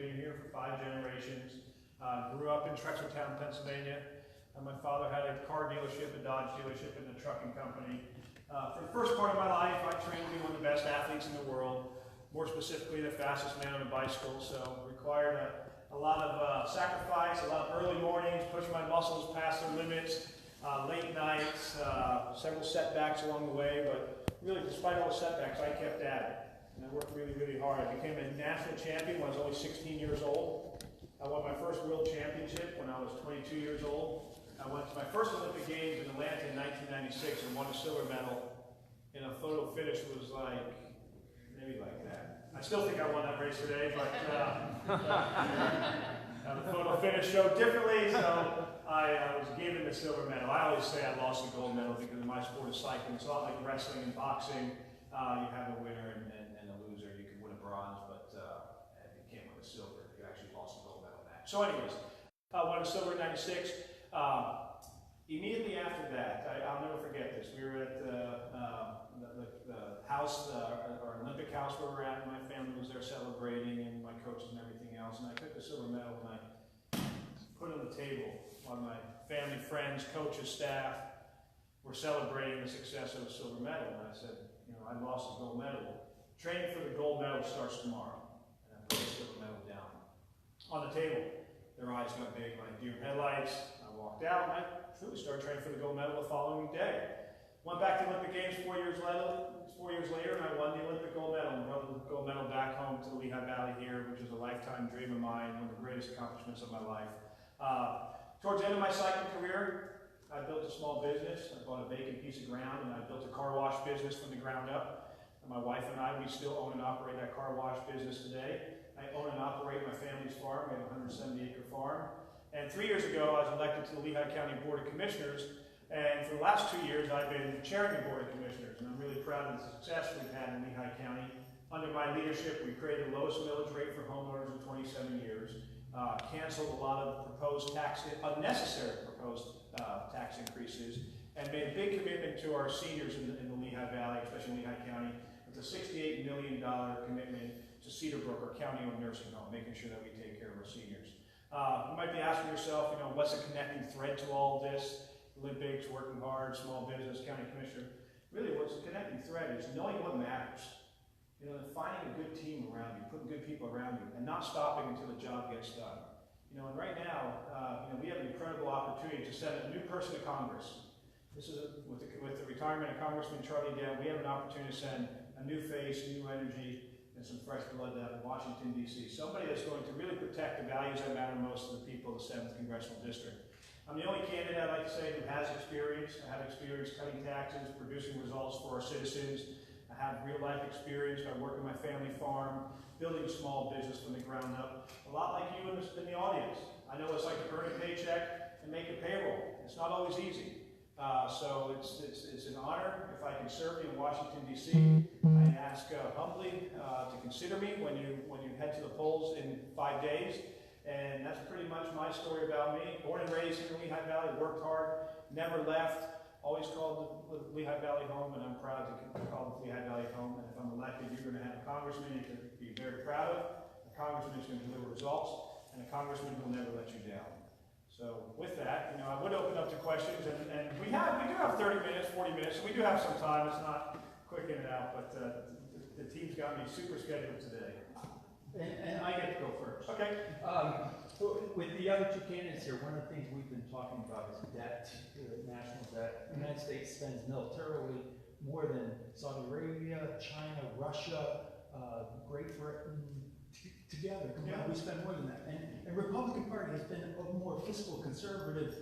been here for 5 generations. Grew up in Town, Pennsylvania. My father had a car dealership, a Dodge dealership, and a trucking company. For the first part of my life, I trained to be one of the best athletes in the world, more specifically the fastest man on a bicycle, so required a lot of sacrifice, a lot of early mornings, pushing my muscles past their limits, late nights, several setbacks along the way, but really, despite all the setbacks, I kept at it. And I worked really, really hard. I became a national champion when I was only 16 years old. I won my first world championship when I was 22 years old. I went to my first Olympic Games in Atlanta in 1996 and won a silver medal. And a photo finish was like, maybe like that. I still think I won that race today, but the photo finish showed differently, so I was given the silver medal. I always say I lost the gold medal because my sport is cycling. It's a lot like wrestling and boxing. You have a winner and a loser. You can win a bronze, but you can't win a silver. You actually lost the gold medal match. So anyways, I won a silver in 96. Immediately after that, I'll never forget this. We were at the house, our Olympic house where we're at, and my family was there celebrating, and my coaches and everything else. And I took the silver medal and I put it on the table while my family, friends, coaches, staff were celebrating the success of a silver medal. And I said, you know, I lost the gold medal. Training for the gold medal starts tomorrow. And I put the silver medal down on the table. Their eyes got big like deer in headlights. I walked out and I truly started training for the gold medal the following day. Went back to the Olympic Games 4 years later, and I won the Olympic gold medal and brought the gold medal back home to the Lehigh Valley here, which is a lifetime dream of mine, one of the greatest accomplishments of my life. Towards the end of my cycling career, I built a small business. I bought a vacant piece of ground, and I built a car wash business from the ground up. And my wife and I, we still own and operate that car wash business today. I own and operate my family's farm. We have a 170-acre farm. And 3 years ago, I was elected to the Lehigh County Board of Commissioners. And for the last 2 years, I've been chairing the Board of Commissioners. And I'm really proud of the success we've had in Lehigh County. Under my leadership, we created the lowest millage rate for homeowners in 27 years. Canceled a lot of unnecessary proposed tax increases. And made a big commitment to our seniors in the Lehigh Valley, especially in Lehigh County, with a $68 million commitment to Cedarbrook, our county-owned nursing home, making sure that we take care of our seniors. You might be asking yourself, you know, what's the connecting thread to all this? Olympics, working hard, small business, county commissioner. Really, what's the connecting thread is knowing what matters. You know, finding a good team around you, putting good people around you, and not stopping until the job gets done. You know, and right now, you know, we have an incredible opportunity to send a new person to Congress. This is with the retirement of Congressman Charlie Dale, we have an opportunity to send a new face, new energy, and some fresh blood down in Washington, D.C. Somebody that's going to really protect the values that matter most to the people of the 7th Congressional District. I'm the only candidate, I'd like to say, who has experience. I have experience cutting taxes, producing results for our citizens. I have real-life experience. I work in my family farm, building a small business from the ground up. A lot like you in the audience. I know what it's like to earn a paycheck and make a payroll. It's not always easy. So it's an honor if I can serve you in Washington, D.C. I ask humbly to consider me when you head to the polls in 5 days. And that's pretty much my story about me. Born and raised here in Lehigh Valley, worked hard, never left, always called the Lehigh Valley home, and I'm proud to call the Lehigh Valley home. And if I'm elected, you're going to have a congressman you can be very proud of, a congressman who's going to deliver results, and a congressman who will never let you down. So with that, you know, I would open up to questions, and we do have 30 minutes, 40 minutes, so we do have some time. It's not quick in and out, but the team's got me super scheduled today. And I get to go first. Okay. With the other two candidates here, one of the things we've been talking about is debt, national debt. The United States spends militarily more than Saudi Arabia, China, Russia, Great Britain together. Yeah. We spend more than that. And the Republican Party has been a more fiscal conservative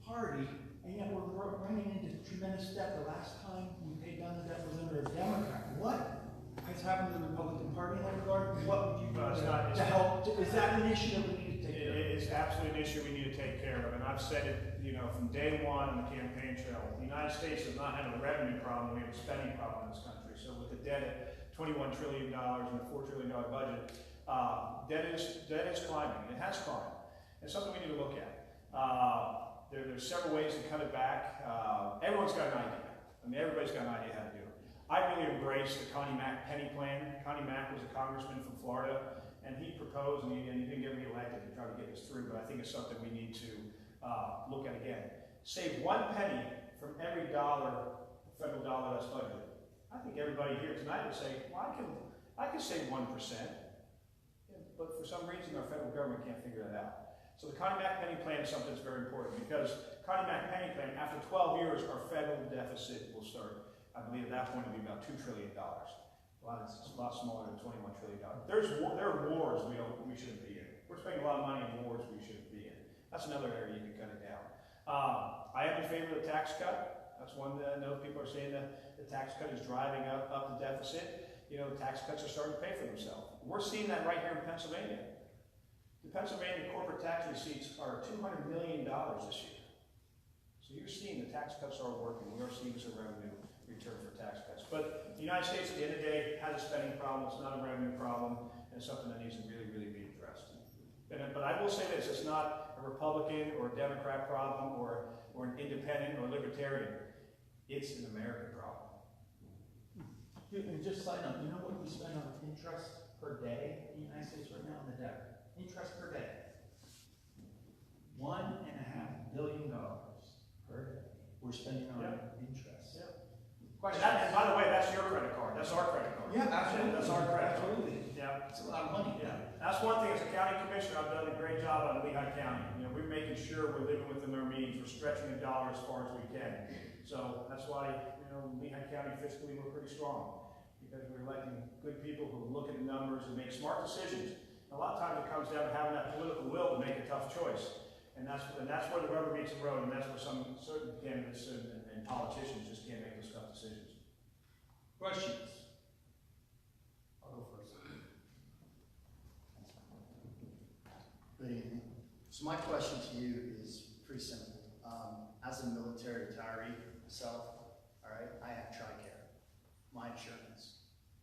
party, and yet we're running into tremendous debt. The last time we paid down the debt was under a Democrat. What has happened to the Republican Party in that regard? What would you do to help? Is that an issue that we need to take care of? It is absolutely an issue we need to take care of, and I've said it, you know, from day one on the campaign trail. The United States does not have a revenue problem; we have a spending problem in this country. So with the debt at $21 trillion and a $4 trillion budget, debt is climbing. It has climbed. It's something we need to look at. There's several ways to cut it back. Everyone's got an idea. I mean, everybody's got an idea how to do it. I really embraced the Connie Mack penny plan. Connie Mack was a congressman from Florida, and he proposed proposed, and he didn't get reelected to try to get this through, but I think it's something we need to look at again. Save 1 penny from every federal dollar that's budgeted. I think everybody here tonight would say, well, I can save 1%, but for some reason our federal government can't figure that out. So the Connie Mack Penny Plan is something that's very important, because Connie Mack Penny Plan, after 12 years, our federal deficit will start, I believe at that point it'll be about $2 trillion. It's a lot smaller than $21 trillion. There are wars we shouldn't be in. We're spending a lot of money on wars we shouldn't be in. That's another area you can cut it down. I am in favor of the tax cut. That's one that I know people are saying that the tax cut is driving up the deficit. You know, tax cuts are starting to pay for themselves. We're seeing that right here in Pennsylvania. The Pennsylvania corporate tax receipts are $200 million this year. So you're seeing the tax cuts are working. We are seeing some revenue return for tax cuts. But the United States, at the end of the day, has a spending problem. It's not a revenue problem, and it's something that needs to really, really be addressed. But I will say this, it's not a Republican or a Democrat problem or an independent or libertarian. It's an American problem. And just side note, you know what we spend on interest per day in the United States right now on the debt? Interest per day. $1.5 billion per day. We're spending on interest. Yep. And by the way, that's your credit card. That's our credit card. Yeah, absolutely. That's our credit card. Absolutely. Yeah. It's a lot of money. Yeah. That's one thing, as a county commissioner, I've done a great job on Lehigh County. You know, we're making sure we're living within our means. We're stretching the dollar as far as we can. So that's why, you know, Lehigh County fiscally we're pretty strong, because we're electing good people who look at the numbers and make smart decisions. And a lot of times it comes down to having that political will to make a tough choice. And that's where the rubber meets the road, and that's where some certain candidates and politicians just can't make those tough decisions. Questions? I'll go first. Good evening. So my question to you is pretty simple. As a military retiree myself, all right, I have TRICARE, my insurance,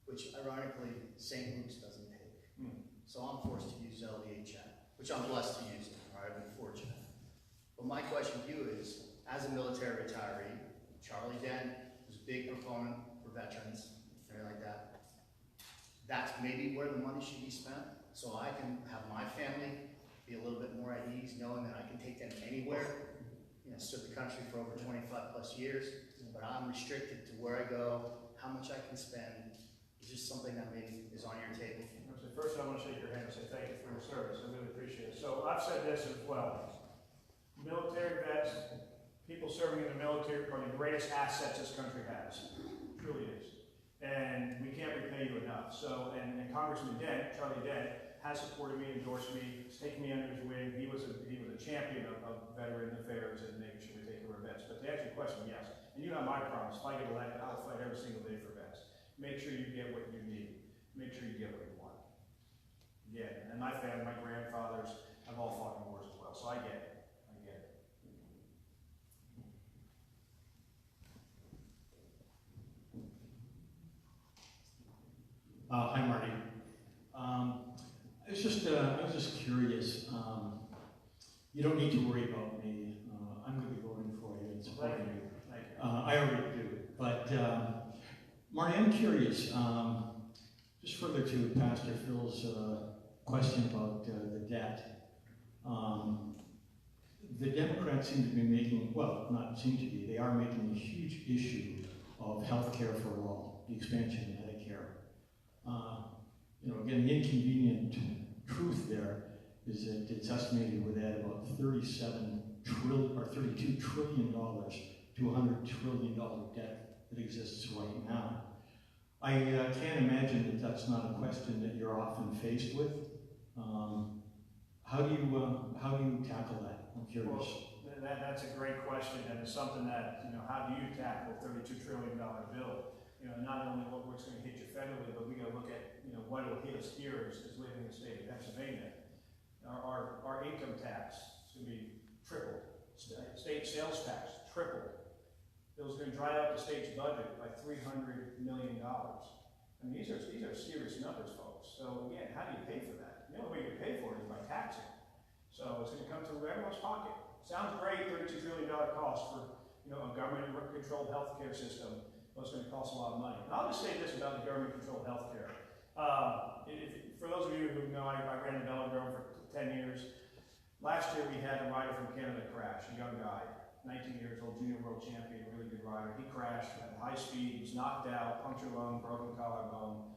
which ironically St. Luke's doesn't take. So I'm forced to use LDHN, which I'm blessed to use it, all right, I've been fortunate. But my question to you is, as a military retiree, Charlie Dent was a big proponent for veterans, everything like that. That's maybe where the money should be spent, so I can have my family be a little bit more at ease, knowing that I can take them anywhere. You know, served the country for over 25 plus years, but I'm restricted to where I go, how much I can spend. Is just something that maybe is on your table. So first, I want to shake your hand and say thank you for your service. I really appreciate it. So I've said this as well. Military vets, people serving in the military are the greatest assets this country has. It truly is. And we can't repay you enough. So, and Congressman Dent, Charlie Dent, has supported me, endorsed me, has taken me under his wing. He was a champion of veteran affairs and making sure we take care of our vets. But to answer your question, yes. And you have my promise. If I get elected, I'll fight every single day for vets. Make sure you get what you need. Make sure you get what you want. Yeah, and my family, my grandfathers have all fought in wars as well, so I get it. I get it. Hi, Marty. I was just curious. You don't need to worry about me. I'm going to be voting for you and supporting you. I already do. But Marty, I'm curious. Just further to Pastor Phil's question about the debt. The Democrats seem to be making, well, not seem to be, they are making a huge issue of health care for all, the expansion of Medicare. You know, again, the inconvenient truth there is that it's estimated would add about $32 trillion to $100 trillion debt that exists right now. I can't imagine that that's not a question that you're often faced with. How do you tackle that? I'm curious. Well, that's a great question, and it's something that, you know, how do you tackle a $32 trillion bill? You know, not only what's going to hit you federally, but we got to look at, you know, what will hit us here as living in the state of Pennsylvania. Our income tax is going to be tripled. State sales tax tripled. It was going to dry up the state's budget by $300 million. I mean, these are serious numbers, folks. So again, how do you pay for that? The only way you can pay for it is by taxing. So it's going to come through everyone's pocket. Sounds great, $32 trillion cost for, you know, a government-controlled healthcare system. Well, it's going to cost a lot of money. And I'll just say this about the government-controlled healthcare. For those of you who know, I ran the crash, a young guy, 19 years old, junior world champion, really good rider. He crashed at high speed, was knocked out, punctured lung, broken collarbone,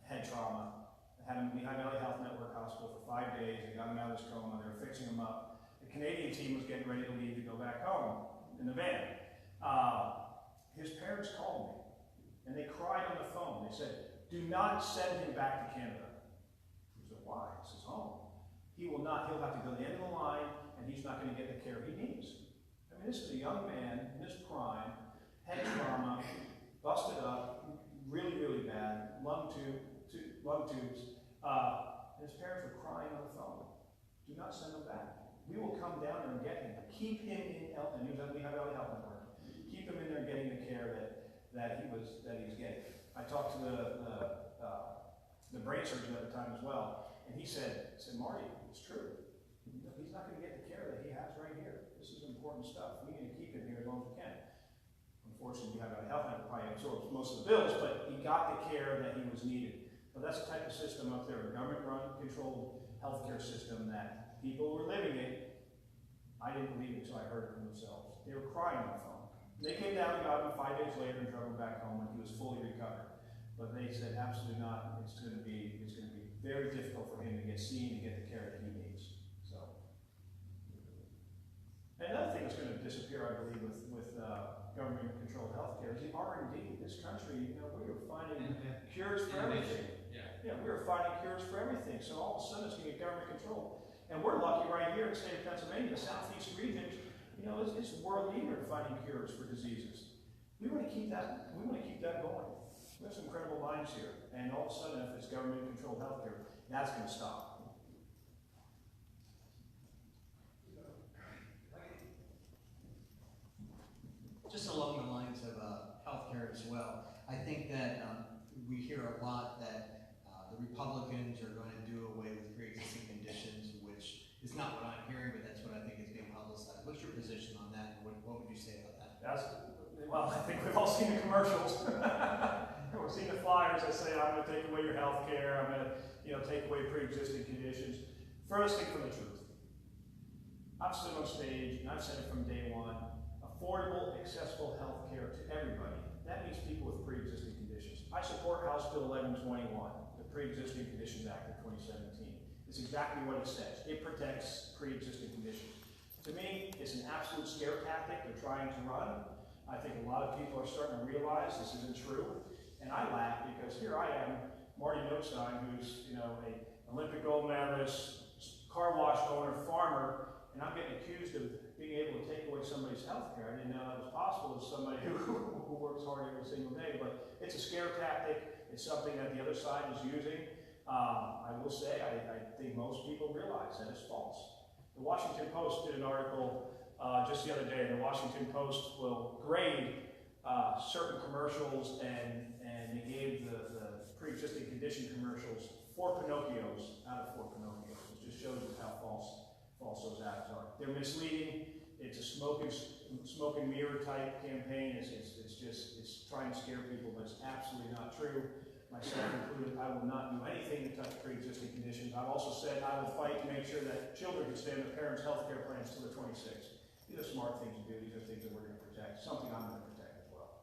head trauma. They had him in the Lehigh Valley Health Network Hospital for 5 days. They got him out of his coma. They were fixing him up. The Canadian team was getting ready to leave to go back home in the van. His parents called me, and they cried on the phone. They said, "Do not send him back to Canada." He said, "Why? This is home." He will not. He'll have to go to the end of the line, and he's not going to get the care he needs. I mean, this is a young man in his prime, head trauma, busted up, really, really bad, lung tubes. And his parents were crying on the phone. Do not send him back. We will come down there and get him. Keep him in, and he was at the Lehigh Valley Health Network. Keep him in there getting the care that he's getting. I talked to the brain surgeon at the time as well, and he said, "Marty, it's true. He's not going to get the care that he has right here. This is important stuff. We need to keep him here as long as we can." Unfortunately, Lehigh Valley Health Network probably absorbs most of the bills, but he got the care that he was needed. But that's the type of system up there, a government-run, controlled healthcare system that people were living in. I didn't believe it until I heard it from themselves. They were crying on the phone. They came down and got him 5 days later and drove him back home when he was fully recovered. But they said, absolutely not. It's going to be very difficult for him to get seen and get the care that he needs. So, another thing that's going to disappear, I believe, with government-controlled healthcare is the R&D. This country, we are finding cures for everything. Yeah, we are finding cures for everything. So all of a sudden, it's going to get government control. And we're lucky right here in the state of Pennsylvania, the southeast region. It's world leader in finding cures for diseases. We want to keep that. We want to keep that going. We have some incredible minds here, and all of a sudden, if it's government-controlled healthcare, that's going to stop. Just along the lines of healthcare as well, I think that we hear a lot that the Republicans are going to do away with pre-existing conditions, which is not what I'm hearing, but that's what I think is being publicized. What's your position on that, and what would you say about that? Well, I think we've all seen the commercials. We've seen the flyers that say, "I'm going to take away your health care. I'm going to, take away pre-existing conditions." Furthest thing from the truth. I've stood on stage and I've said it from day one: affordable, accessible health care to everybody. That means people with pre-existing conditions. I support House Bill 1121, the Pre-Existing Conditions Act of 2017. It's exactly what it says. It protects pre-existing conditions. To me, it's an absolute scare tactic they're trying to run. I think a lot of people are starting to realize this isn't true. And I laugh because here I am, Marty Nothstein, who's an Olympic gold medalist, car wash owner, farmer, and I'm getting accused of being able to take away somebody's health care. I didn't know that was possible as somebody who works hard every single day. But it's a scare tactic. It's something that the other side is using. I will say, I think most people realize that it's false. The Washington Post did an article just the other day. The Washington Post will grade certain commercials, and they gave the pre-existing condition commercials 4 Pinocchios out of 4 Pinocchios. It just shows you how false those ads are. They're misleading. It's a smoke and mirror type campaign. It's trying to scare people, but it's absolutely not true. Myself included, I will not do anything to touch pre-existing conditions. I've also said I will fight to make sure that children can stay on their parents' health care plans until they're 26. These are smart things to do. These are things that we're going to protect. Something I'm going to protect as well.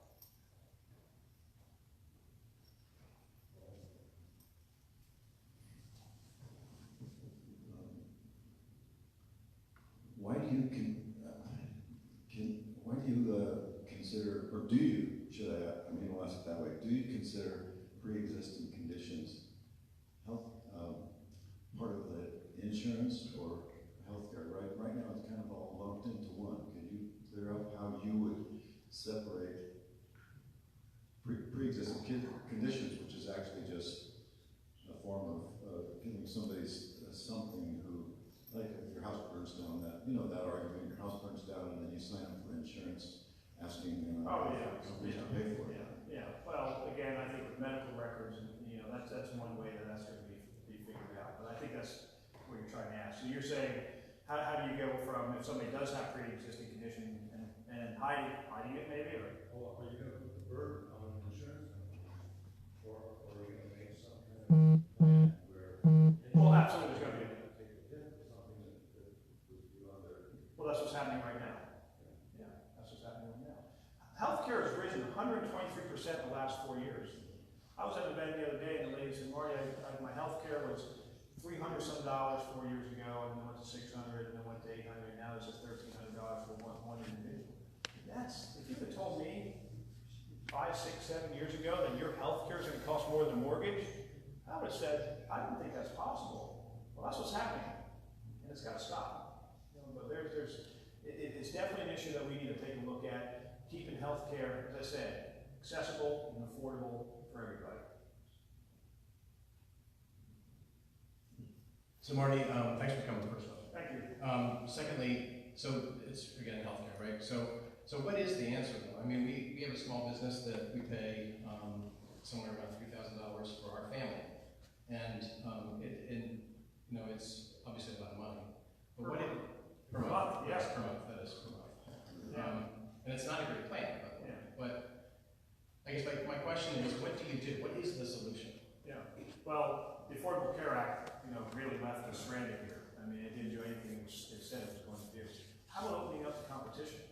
Why do you consider, or do you, I'll ask it that way, do you consider pre-existing conditions part of the insurance or healthcare? Right now it's kind of all lumped into one. Can you clear up how you would separate pre-existing conditions, which is actually just a form of giving somebody's something who, like if your house burns down, that argument, your house burns down and then you sign up for insurance asking companies to pay for it. Yeah. Well, again, I think with medical records, that's one way that's going to be figured out. But I think that's what you're trying to ask. So you're saying, how do you go from if somebody does have pre-existing condition and hiding it maybe, or? Well, are you going to put the burden on an insurance company, or are you going to make some kind of plan where? Well, absolutely, there's going to be. Take a hit, something that was beyond their. Well, what's happening right now. Yeah, that's what's happening right now. Healthcare has risen 123% in the last 4 years. I was at an event the other day, and the lady said, Marty, my healthcare was $300 some 4 years ago, and then went to 600, and then went to 800, and now it's just $1,300 for one individual. That's, if you had told me 5, 6, 7 years ago that your healthcare is going to cost more than a mortgage, I would have said, I don't think that's possible. Well, that's what's happening, and it's got to stop. You know, but it's definitely an issue that we need to take a look at, keeping healthcare, as I said, accessible and affordable for everybody. So Marty, thanks for coming first off. Thank you. Secondly, so it's again healthcare, right? So what is the answer though? I mean, we have a small business that we pay somewhere around $3,000 for our family, and you know it's obviously a lot of money. But what per month? Yes, per month. That is per month. Yeah. And it's not a great plan, by the way. Yeah. But I guess my question is, what do you do? What is the solution? Yeah. Well, the Affordable Care Act, really left us stranded here. I mean, it didn't do anything it said it was going to do. How about opening up the competition?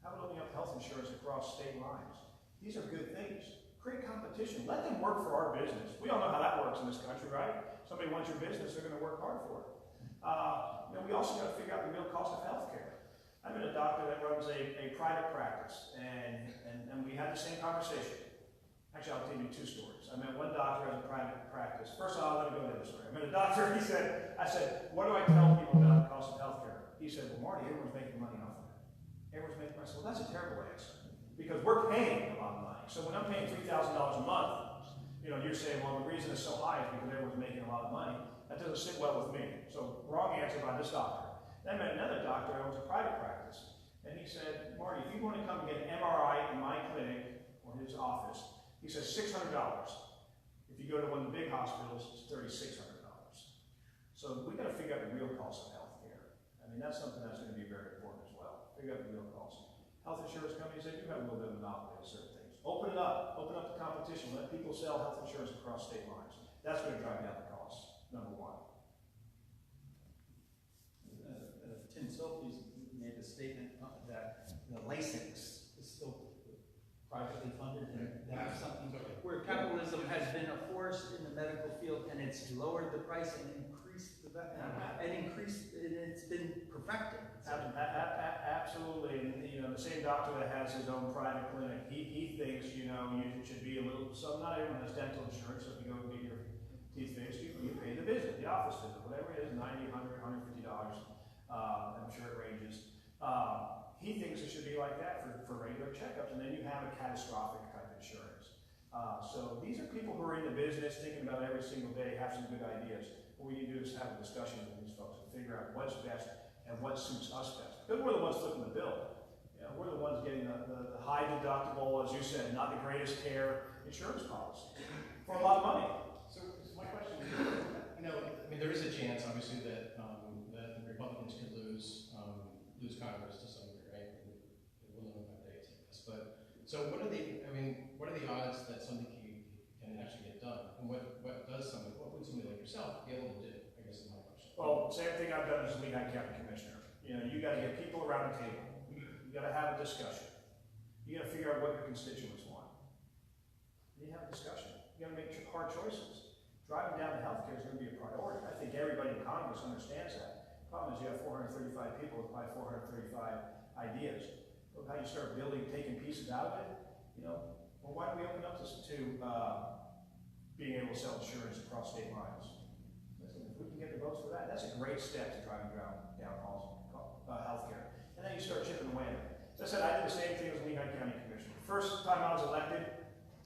How about opening up health insurance across state lines? These are good things. Create competition. Let them work for our business. We all know how that works in this country, right? Somebody wants your business, they're going to work hard for it. We also got to figure out the real cost of health care. I'm a doctor that runs a private practice, and we had the same conversation. Actually, I'll tell you 2 stories. I met one doctor as a private practice. First of all, let me go to the other story. I met a doctor, I said, what do I tell people about the cost of healthcare? He said, well, Marty, everyone's making money off of it. Everyone's making money. I said, well, that's a terrible answer. Because we're paying a lot of money. So when I'm paying $3,000 a month, you're saying, well, the reason it's so high is because everyone's making a lot of money. That doesn't sit well with me. So wrong answer by this doctor. Then I met another doctor that owns a private practice. And he said, Marty, if you want to come and get an MRI in my clinic or his office, he says $600. If you go to one of the big hospitals, it's $3,600. So we got to figure out the real cost of health care. I mean, that's something that's going to be very important as well. Figure out the real cost. Health insurance companies, they do have a little bit of a monopoly on certain things. Open it up. Open up the competition. Let people sell health insurance across state lines. That's going to drive down the cost, number one. Tim Sophie's made a statement that the license is still privately funded, and that's something where capitalism has been a force in the medical field, and it's lowered the price and increased the and it's been perfected. Absolutely, and the same doctor that has his own private clinic, he thinks you should be a little. So not everyone has dental insurance. So if you go and get your teeth fixed, you pay the visit, the office visit, whatever it is, $90, $100, $150. I'm sure it ranges. He thinks it should be like that for regular checkups, and then you have a catastrophic type insurance. So these are people who are in the business, thinking about every single day, have some good ideas. What we need to do is have a discussion with these folks and figure out what's best and what suits us best. Because we're the ones flipping the bill. We're the ones getting the high deductible, as you said, not the greatest care insurance policy for a lot of money. So my question is, there is a chance, obviously, that that the Republicans could lose Congress to some degree, right? We'll know about dates, I guess. But so, what are the odds that something can actually get done? And what would somebody like yourself be able to do? I guess is my question. Well, same thing I've done as a Lehigh County Commissioner. You got to get people around the table. You got to have a discussion. You got to figure out what your constituents want. You have a discussion. You got to make hard choices. Driving down to healthcare is going to be a priority. I think everybody in Congress understands that. The problem is you have 435 people with probably 435 ideas. But how you start building, taking pieces out of it, well, why don't we open up this to being able to sell insurance across state lines? Listen, if we can get the votes for that, that's a great step to driving down healthcare. And then you start chipping away at it. As I said, I did the same thing as Lehigh County Commissioner. First time I was elected,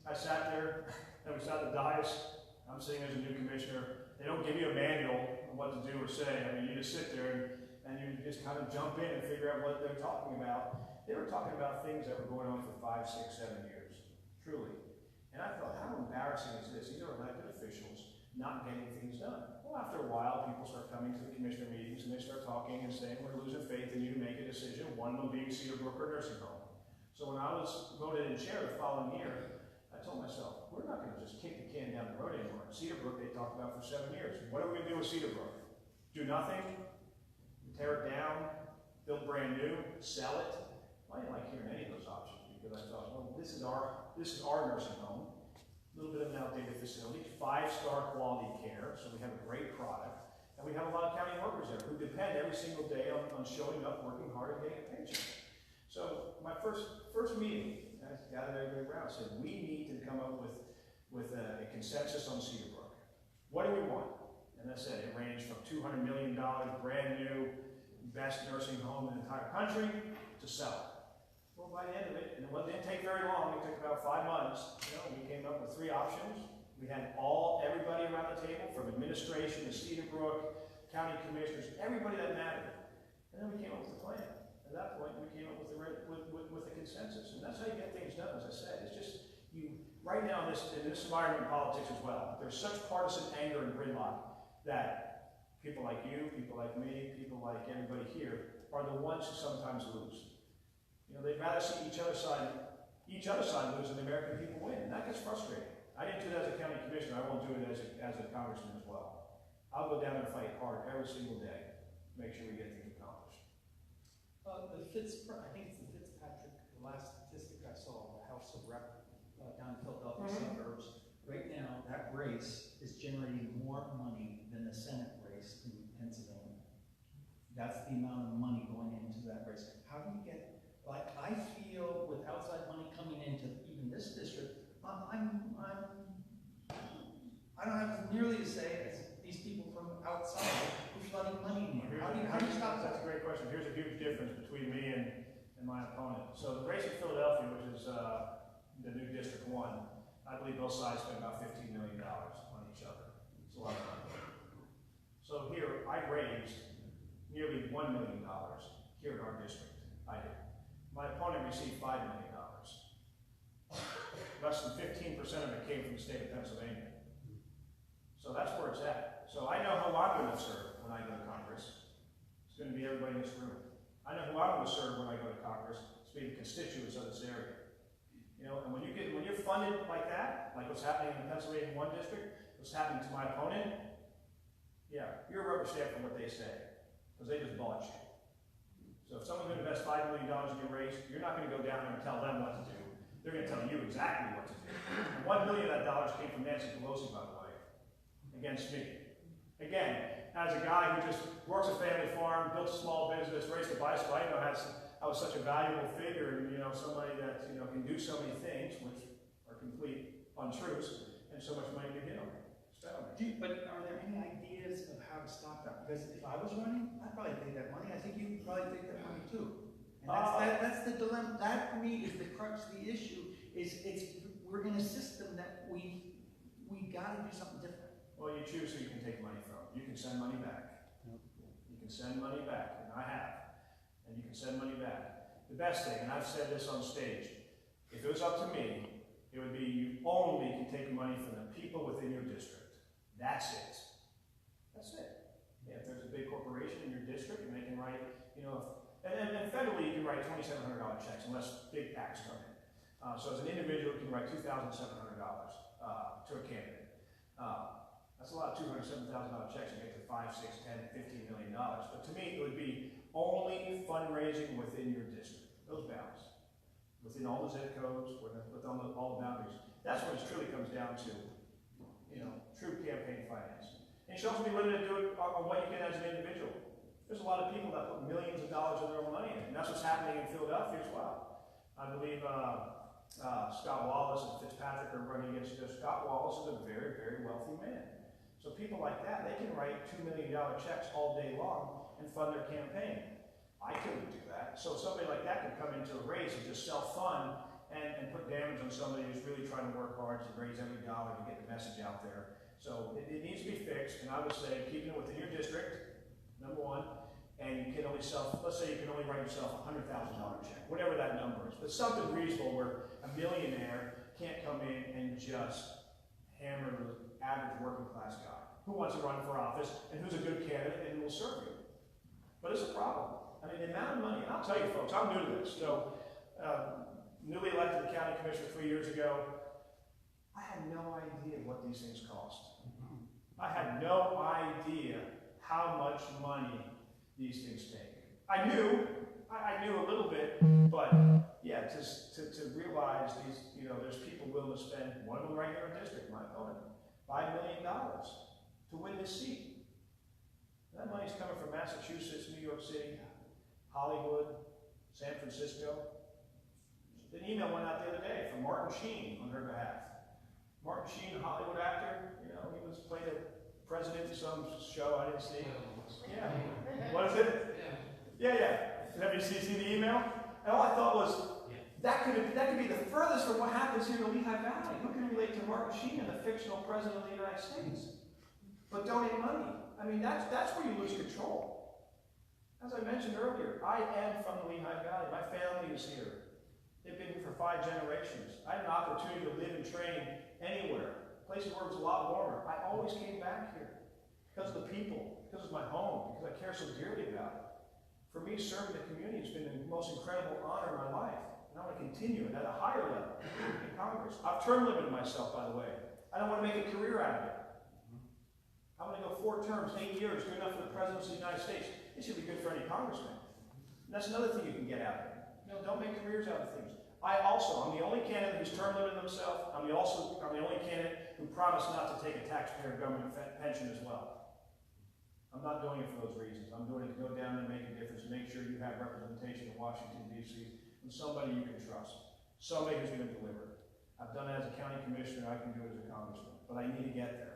I sat there, and we sat at the dais. I'm sitting as a new commissioner. They don't give you a manual on what to do or say. I mean, you just sit there and you just kind of jump in and figure out what they're talking about. They were talking about things that were going on for 5, 6, 7 years, truly. And I thought, how embarrassing is this? These are elected officials not getting things done. Well, after a while, people start coming to the commissioner meetings and they start talking and saying, we're losing faith in you to make a decision, one of them being Cedar Brook or nursing home. So when I was voted in chair the following year, I told myself, we're not going to just kick the can down the road anymore. Cedar Brook, they talked about for 7 years. What are we going to do with Cedar Brook? Do nothing? Tear it down? build brand new, sell it. Well, I didn't like hearing any of those options because I thought, well, this is our nursing home, a little bit of an outdated facility, 5-star quality care, so we have a great product, and we have a lot of county workers there who depend every single day on showing up, working hard, and getting a paycheck. So my first meeting, I gathered everybody around, said we need to come up with a consensus on Cedar Brook. What do we want? And I said it ranged from $200 million, brand new, best nursing home in the entire country, to sell it. Well, by the end of it, and it didn't take very long, it took about 5 months, we came up with 3 options. We had everybody around the table, from administration to Cedar Brook, county commissioners, everybody that mattered. And then we came up with a plan. At that point, we came up with a consensus. And that's how you get things done, as I said. It's just, right now in this environment in politics as well, there's such partisan anger and gridlock that people like you, people like me, people like everybody here, are the ones who sometimes lose. They'd rather see each other side lose than the American people win, and that gets frustrating. I didn't do that as a county commissioner. I won't do it as a congressman as well. I'll go down there and fight hard every single day to make sure we get things accomplished. I think it's the Fitzpatrick, the last statistic I saw, the House of Rep down in Philadelphia suburbs. Right now, that race is generating more money than the Senate race in Pennsylvania. That's the amount of money going into that race. How do you get, I feel with outside money coming into even this district, I don't have nearly to say as these people from outside who's flooding money in here. How do you stop that? That's a great question. Here's a huge difference between me and my opponent. So the race in Philadelphia, which is the new District 1, I believe both sides spend about $15 million on each other. It's a lot of money. So here, I raised nearly $1 million here in our district. I did. My opponent received $5 million. Less than 15% of it came from the state of Pennsylvania. So that's where it's at. So I know who I'm going to serve when I go to Congress. It's going to be everybody in this room. I know who I'm going to serve when I go to Congress. It's be the constituents of this area. And when you're funded like that, like what's happening in the Pennsylvania 1 district, what's happening to my opponent, yeah, you're a rubber stamp for what they say, because they just bought you. So if someone's going to invest $5 million in your race, you're not going to go down there and tell them what to do. They're going to tell you exactly what to do. And $1 million of that came from Nancy Pelosi, by the way, against me. Again, as a guy who just works a family farm, built a small business, raised a bicycle, I know I was such a valuable figure, and somebody that can do so many things, which are complete untruths, and so much money to spend on me. But are there any ideas of how to stop that? Because if I was running, I'd probably take that money. I think you would probably take that money too. And that's the dilemma. That for me is the crux of the issue. We're in a system that we got to do something different. Well, you choose who you can take money from. You can send money back. You can send money back, and I have. And you can send money back. The best thing, and I've said this on stage, if it was up to me, it would be you only can take money from the people within your district. That's it. That's it. Yeah, if there's a big corporation in your district and they can write, and federally you can write $2,700 checks unless big PACs come in. So as an individual, you can write $2,700 to a candidate. That's a lot of $207,000 checks to get to $5, 6, 10, $15 million. But to me, it would be only fundraising within your district. Those bounds. Within all the zip codes, within all the boundaries. That's what it truly comes down to. True campaign finance. And you should also be limited to do it on what you get as an individual. There's a lot of people that put millions of dollars of their own money in, and that's what's happening in Philadelphia as well. I believe Scott Wallace and Fitzpatrick are running against us. Scott Wallace is a very, very wealthy man. So people like that, they can write $2 million checks all day long and fund their campaign. I couldn't do that. So somebody like that could come into a race and just self-fund and put damage on somebody who's really trying to work hard to raise every dollar to get the message out there. So it needs to be fixed, and I would say keeping it within your district, number one, and you can only let's say you can only write yourself a $100,000 check, whatever that number is, but something reasonable where a millionaire can't come in and just hammer the average working class guy who wants to run for office and who's a good candidate and will serve you. But it's a problem. I mean, the amount of money, and I'll tell you folks, I'm new to this. So, newly elected county commissioner 3 years ago, I had no idea what these things cost. I had no idea how much money these things take. I knew a little bit, but yeah, to realize these, you know, there's people willing to spend, one of them right here in district, my opponent, $5 million to win this seat. That money's coming from Massachusetts, New York City, Hollywood, San Francisco. An email went out the other day from Martin Sheen on her behalf. Martin Sheen, a Hollywood actor, you know, he was playing a president in some show I didn't see. Yeah. What is it? Yeah. Have you seen the email? And all I thought was, that could be the furthest from what happens here in the Lehigh Valley. Who can relate to Martin Sheen, the fictional president of the United States? But donate money. I mean, that's where you lose control. As I mentioned earlier, I am from the Lehigh Valley. My family is here. They've been here for 5 generations. I had an opportunity to live and train anywhere, places where it was a lot warmer. I always came back here because of the people, because of my home, because I care so dearly about it. For me, serving the community has been the most incredible honor of my life. And I want to continue it at a higher level in Congress. I've term limited myself, by the way. I don't want to make a career out of it. I want to go 4 terms, 8 years, good enough for the President of the United States. It should be good for any congressman. And that's another thing you can get out of it. You know, don't make careers out of things. I'm the only candidate who's term limited himself. I'm the only candidate who promised not to take a taxpayer government pension as well. I'm not doing it for those reasons. I'm doing it to go down and make a difference, make sure you have representation in Washington, D.C., and somebody you can trust. Somebody who's going to deliver. I've done it as a county commissioner, I can do it as a congressman, but I need to get there.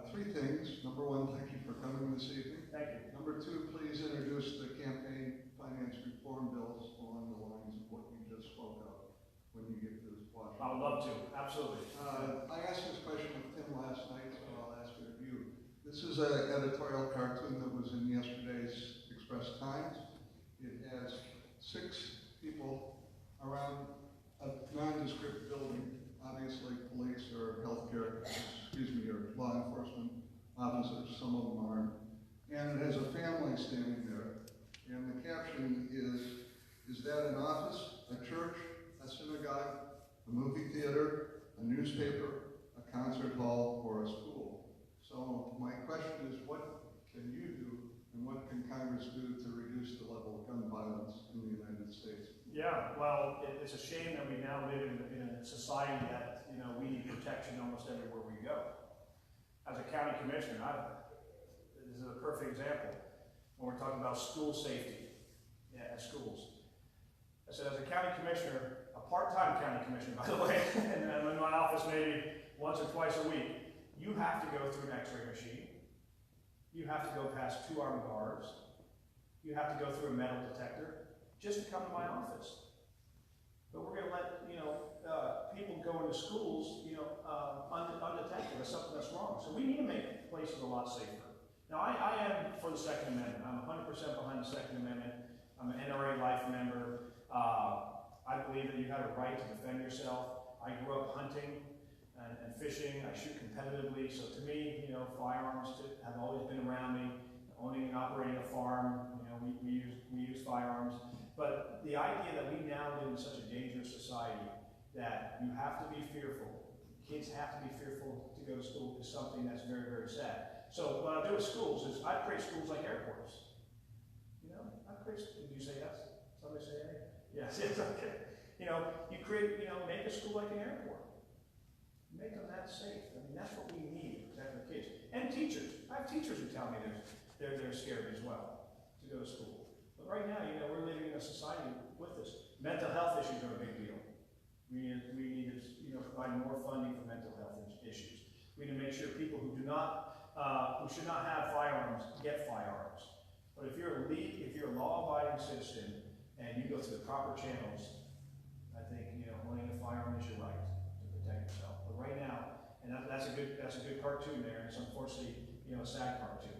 3 things. Number 1, thank you for coming this evening. Thank you. Number 2, please introduce the campaign finance reform bills along the lines of what you just spoke of when you get to Washington. I would love to, absolutely. I asked this question of Tim last night, so I'll ask it of you. This is an editorial cartoon that was in yesterday's Express Times. It has 6 people around a nondescript building, obviously police or healthcare, or law enforcement officers, some of them aren't. And it has a family standing there. And the caption is that an office, a church, a synagogue, a movie theater, a newspaper, a concert hall, or a school? So my question is, what can you do and what can Congress do to reduce the level of gun violence in the United States? Yeah, well, it's a shame that we now live in a society that, you know, we need protection almost everywhere we go. As a county commissioner, this is a perfect example when we're talking about school safety at schools. I said, as a county commissioner, a part-time county commissioner, by the way, and I'm in my office maybe once or twice a week, you have to go through an x-ray machine. You have to go past 2 armed guards. You have to go through a metal detector just to come to my office. But we're going to let, you know, people go into schools, you know, undetected. That's something that's wrong. So we need to make places a lot safer. Now, I am for the Second Amendment. I'm 100% behind the Second Amendment. I'm an NRA life member. I believe that you have a right to defend yourself. I grew up hunting and fishing. I shoot competitively. So to me, you know, firearms have always been around me. Owning and operating a farm, you know, we use firearms. But the idea that we now live in such a dangerous society that you have to be fearful, kids have to be fearful to go to school is something that's very, very sad. So what I do with schools is I create schools like airports. You know, did you say yes? Somebody say yes? Yes, yes, okay. You know, you make a school like an airport. Make them that safe. I mean, that's what we need to protect our kids. And teachers. I have teachers who tell me they're scared as well to go to school. But right now, you know, we're living in a society with this. Mental health issues are a big deal. We need to, you know, provide more funding for mental health issues. We need to make sure people who should not have firearms get firearms. But if you're a law-abiding citizen and you go through the proper channels, I think, you know, owning a firearm is your right to protect yourself. But right now, and that's a good cartoon there, and it's unfortunately, you know, a sad cartoon.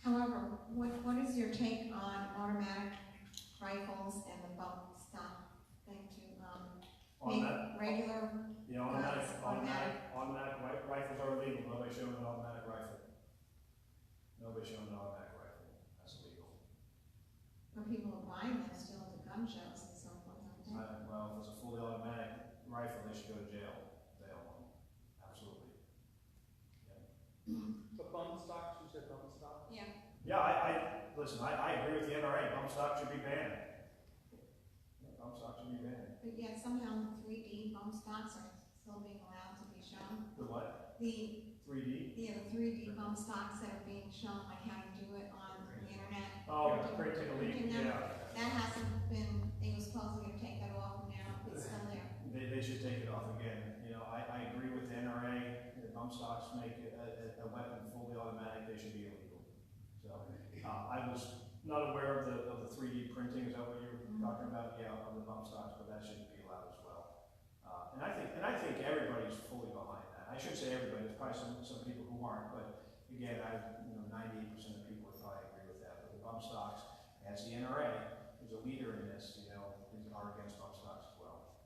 However, what is your take on automatic rifles and the bump stop thing to make regular automatic rifles are illegal. Nobody's showing an automatic rifle. Nobody's showing an automatic rifle. That's illegal. But people are buying them still at the gun shows and so forth, aren't they? Well, if it's a fully automatic rifle, they should Yeah, listen, I agree with the NRA, bump stock should be banned. Bump stock should be banned. But yet somehow 3D bump stocks are still being allowed to be shown. The what? The 3D? Yeah, the 3D bump stocks that are being shown, like how to do it on the internet. Oh, printing a leak, Printing them. yeah. That hasn't been, they were supposedly gonna take that off, and now it's still there. They should take it off again. You know, I agree with the NRA, the bump stocks make a weapon fully automatic, they should be illegal. So, I was not aware of the 3D printing, is that what you were talking about? Yeah, of the bump stocks, but that shouldn't be allowed as well. And I think everybody's fully behind that. I should say everybody, there's probably some people who aren't, but again, 98% of people would probably agree with that. But the bump stocks, as the NRA, who's a leader in this, are against bump stocks as well.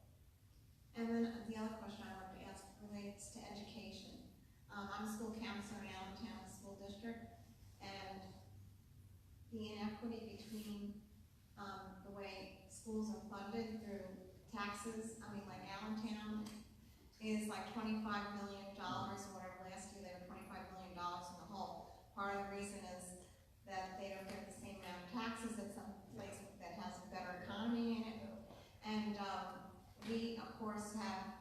And then the other question I wanted to ask relates to education. I'm a school counselor in Allentown School District, and the inequity between the way schools are funded through taxes, like Allentown is like $25 million or whatever. Last year they were $25 million in the hole. Part of the reason is that they don't get the same amount of taxes as some place that has a better economy in it. And we, of course, have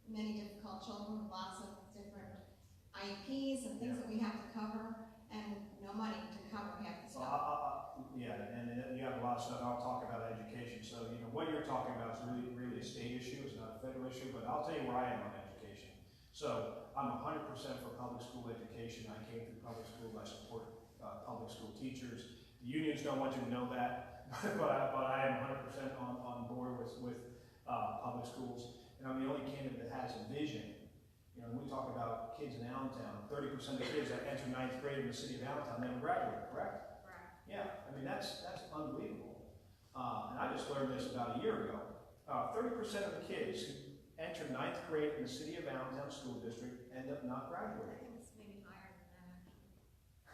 many difficult children with lots of different IEPs and things that we have to cover, and no money to cover half the stuff. Yeah, and you have a lot of stuff. I'll talk about education. So, what you're talking about is really a state issue. It's not a federal issue, but I'll tell you where I am on education. So, I'm 100% for public school education. I came through public school. I support public school teachers. The unions don't want you to know that, but I am 100% on board with public schools. And I'm the only candidate that has a vision. When we talk about kids in Allentown, 30% of the kids that enter 9th grade in the city of Allentown never graduate, correct? Correct. Yeah, that's unbelievable. And I just learned this about a year ago. 30% of the kids who enter 9th grade in the city of Allentown School District end up not I graduating. think it's maybe higher than that,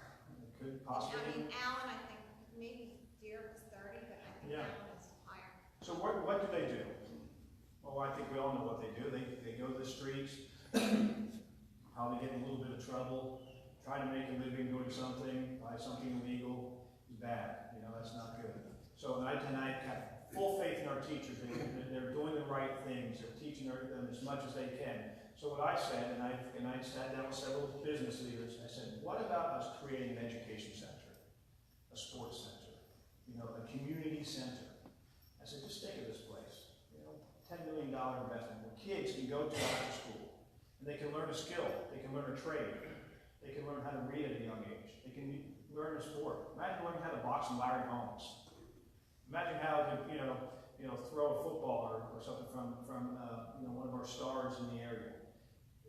actually. It could possibly. Allen, I think, maybe Deer was 30, but I think Yeah. Allen is higher. So what do they do? Well, I think we all know what they do. They go to the streets, probably get in a little bit of trouble, try to make a living doing something, buy something illegal, is bad. That's not good. So I have full faith in our teachers. They're doing the right things. They're teaching them as much as they can. So what I said, and I sat down with several business leaders, I said, what about us creating an education center, a sports center, a community center? I said, just think of this place, $10 million investment where kids can go to after school and they can learn a skill, they can learn a trade, they can learn how to read at a young age, they can learn a sport. Imagine learning how to box in Larry Holmes. Imagine how to throw a football or something from one of our stars in the area.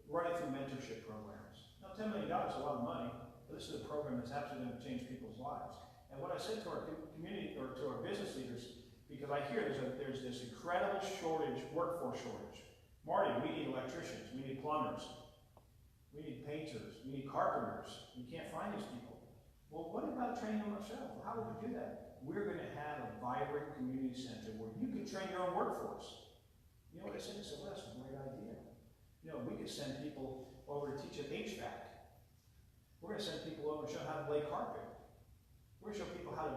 Running through mentorship programs. Now, $10 million is a lot of money, but this is a program that's absolutely going to change people's lives. And what I said to our community or to our business leaders, because I hear there's this incredible workforce shortage. Marty, we need electricians, we need plumbers, we need painters, we need carpenters. We can't find these people. Well, what about training them ourselves? How would we do that? We're going to have a vibrant community center where you can train your own workforce. You know what I said? I said, well, that's a great idea. We could send people over to teach at HVAC. We're going to send people over and show how to lay carpet. We're going to show people how to,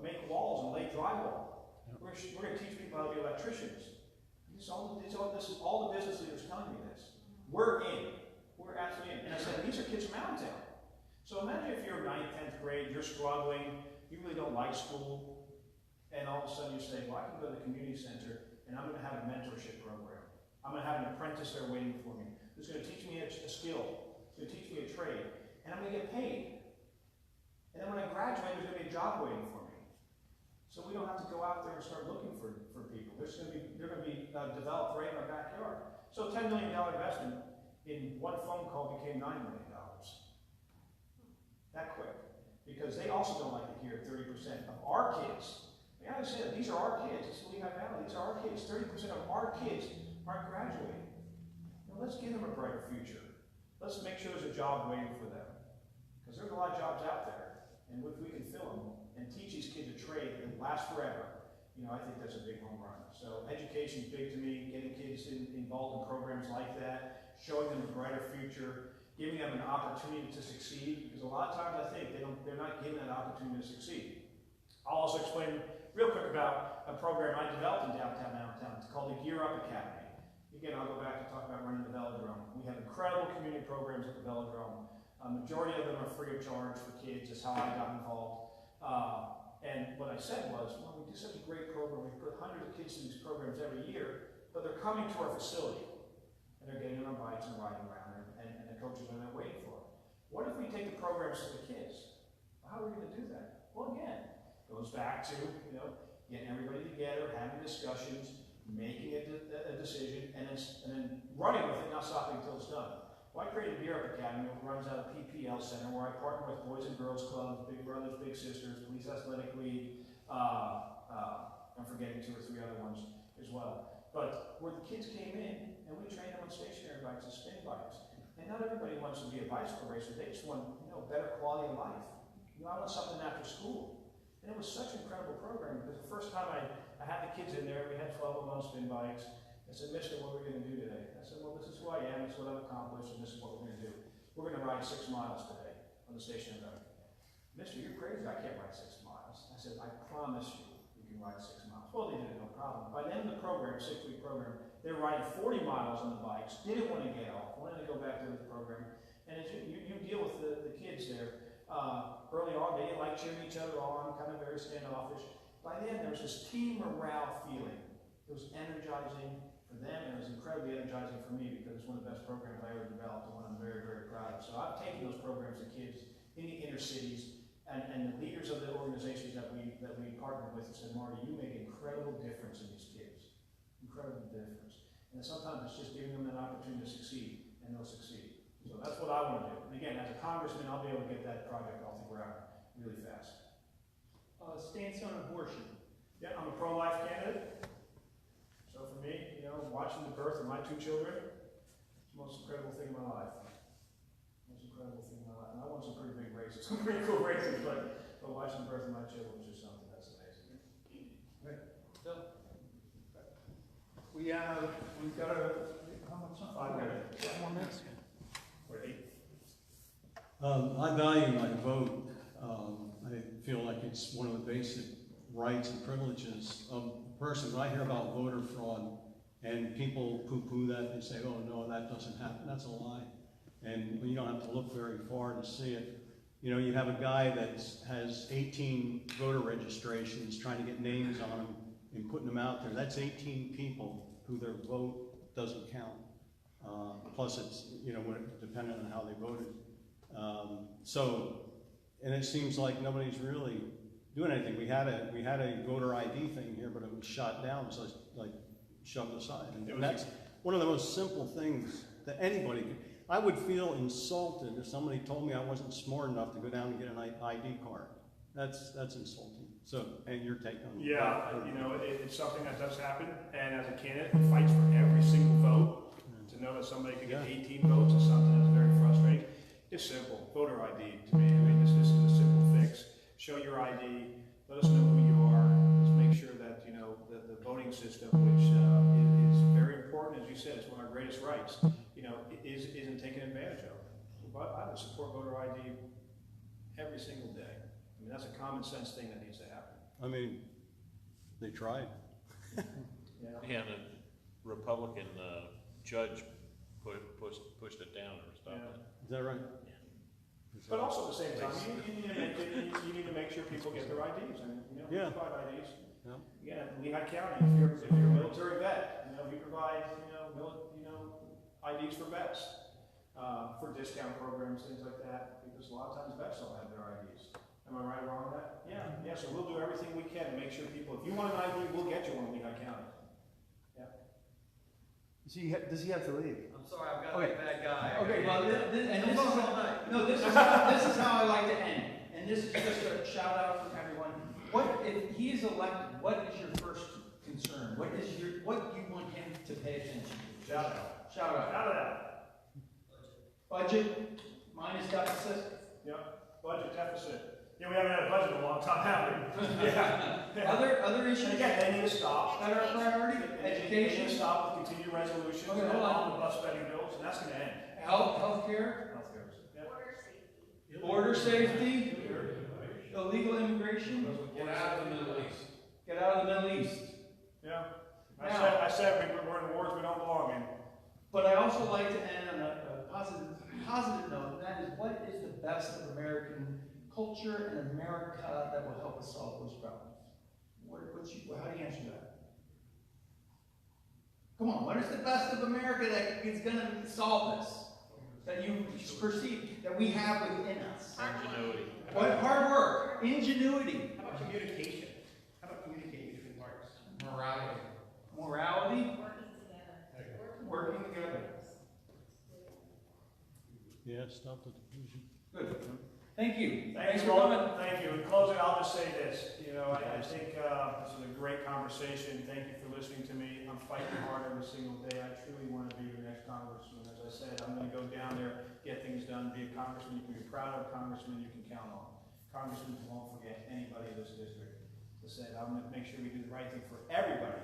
make walls and lay drywall. We're going to teach people how to be electricians. This is all the business leaders telling me this. We're in. We're absolutely in. And I said, these are kids from Allentown. So imagine if you're 9th, 10th grade, you're struggling, you really don't like school, and all of a sudden you say, well, I can go to the community center and I'm going to have a mentorship program. I'm going to have an apprentice there waiting for me who's going to teach me a skill, who's going to teach me a trade, and I'm going to get paid. And then when I graduate, there's going to be a job waiting for me. So we don't have to go out there and start looking for people. They're going to be developed right in our backyard. So a $10 million investment in one phone call became $9 million. That quick. Because they also don't like to hear 30% of our kids. I gotta say that these are our kids. This is Lehigh Valley. These are our kids. 30% of our kids aren't graduating. Now let's give them a brighter future. Let's make sure there's a job waiting for them. Because there's a lot of jobs out there. And if we can fill them and teach these kids a trade that lasts forever, I think that's a big home run. So education is big to me. Getting kids involved in programs like that, showing them a brighter future. giving them an opportunity to succeed, because a lot of times I think they're not given that opportunity to succeed. I'll also explain real quick about a program I developed in downtown Allentown. It's called the Gear Up Academy. Again, I'll go back and talk about running the velodrome. We have incredible community programs at the velodrome. A majority of them are free of charge for kids. That's how I got involved. And what I said was, well, we do such a great program. We put hundreds of kids through these programs every year, but they're coming to our facility. And they're getting on bikes and riding around, and the coaches are there waiting for them. What if we take the programs to the kids? Well, how are we going to do that? Well, again, it goes back to, getting everybody together, having discussions, making a decision, and then running with it, not stopping until it's done. Well, I created a Gear Up Academy that runs out of PPL Center, where I partner with Boys and Girls Clubs, Big Brothers, Big Sisters, Police Athletic League, I'm forgetting 2 or 3 other ones as well. But where the kids came in, and we trained them on stationary bikes and spin bikes. And not everybody wants to be a bicycle racer, they just want, better quality of life. I want something after school. And it was such an incredible program, because the first time I had the kids in there, we had 12 of them on spin bikes. I said, Mister, what are we going to do today? I said, well, this is who I am, this is what I've accomplished, and this is what we're going to do. We're going to ride 6 miles today on the stationary bike. Mister, you're crazy, I can't ride 6 miles. I said, I promise you can ride 6 miles. Well, they did it, no problem. By the end of the program, 6-week program, they were riding 40 miles on the bikes, didn't want to get off, wanted to go back to the program. And as you deal with the kids there, early on, they didn't like cheering each other on, kind of very standoffish. By then, there was this team morale feeling. It was energizing for them, and it was incredibly energizing for me, because it's one of the best programs I ever developed, and one I'm very, very proud of. So I've taken those programs to kids in the inner cities, and the leaders of the organizations that we partnered with said, Marty, you make incredible difference in these kids. Incredible difference. And sometimes it's just giving them an opportunity to succeed, and they'll succeed. So that's what I want to do. And again, as a congressman, I'll be able to get that project off the ground really fast. Stance on abortion. Yeah, I'm a pro-life candidate. So for me, watching the birth of my 2 children, it's the most incredible thing in my life. Most incredible thing in my life. And I won some pretty big races, some pretty cool races, but watching the birth of my children was just something that's amazing. Right. Bill? We've got how much time? 5 minutes. 5 more minutes? Or 8. I value my vote. I feel like it's one of the basic rights and privileges of a person. When I hear about voter fraud and people poo-poo that and say, oh no, that doesn't happen, that's a lie. And you don't have to look very far to see it. You have a guy that has 18 voter registrations trying to get names on them and putting them out there. That's 18 people who their vote doesn't count. Plus it's, dependent on how they voted. And it seems like nobody's really doing anything. We had a voter ID thing here, but it was shot down, so it's like shoved aside. And that's one of the most simple things that anybody could. I would feel insulted if somebody told me I wasn't smart enough to go down and get an ID card. That's insulting. So, and your take on Yeah, it's something that does happen, and as a candidate who fights for every single vote, to know that somebody could get 18 votes is something that's very frustrating. It's simple. Voter ID to me. This is a simple fix. Show your ID. Let us know who you are. Let's make sure that the voting system, which is very important, as you said, it's one of our greatest rights. Isn't taken advantage of. But I would support voter ID every single day. That's a common sense thing that needs to happen. They tried. Yeah. And a Republican judge pushed it down or stopped it. Is that right? But also at the same time, you need to make sure people get their IDs. We provide IDs. Yeah. Again, Lehigh County, if you're a military vet, we provide IDs for vets, for discount programs, things like that, because a lot of times vets don't have their IDs. Am I right or wrong on that? Yeah. So we'll do everything we can to make sure people, if you want an ID, we'll get you one in Lehigh County. Yeah. Does he have to leave? I'm sorry, I've got a bad guy. Okay, well, this is how I like to end. And this is just a shout out from everyone. If he is elected, what is your first concern? What do you want him to pay attention to? Shout out. Shout out. Budget minus deficit. Yep. Budget deficit. Yeah, we haven't had a budget in a long time, have we? Yeah. Other issues. And again, they need to stop. That are a priority. Education. They need to stop with continued resolutions Okay, hold on. the bus spending bills, and that's going to end. Healthcare, Yeah. border safety, illegal immigration, Get out of the Middle East. get out of the Middle East. Yeah. Now- I said we're in wars we don't belong in. But I also like to end on a positive note, and that is what is the best of American culture and America that will help us solve those problems? How do you answer that? Come on, what is the best of America that is going to solve this? That you perceive, that we have within us? Ingenuity. What? Hard work, ingenuity, How about communication? How about communicating between parties? Morality. morality, working together. Yeah, stop the diffusion. Good. Thank you. Thanks for coming. Thank you. In closing, I'll just say this. I think this is a great conversation. Thank you for listening to me. I'm fighting hard every single day. I truly want to be the next congressman. As I said, I'm going to go down there, get things done, be a congressman you can be proud of, congressman you can count on. Congressmen won't forget anybody in this district. As I said, I'm going to make sure we do the right thing for everybody,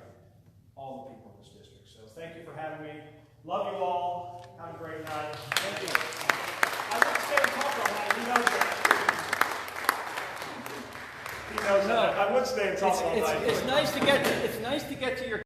all the people in this district. So thank you for having me. Love you all. Have a great night. Thank you. I would stay and talk all night. He knows that. He knows that. I would stay and talk all night. It's nice to get to your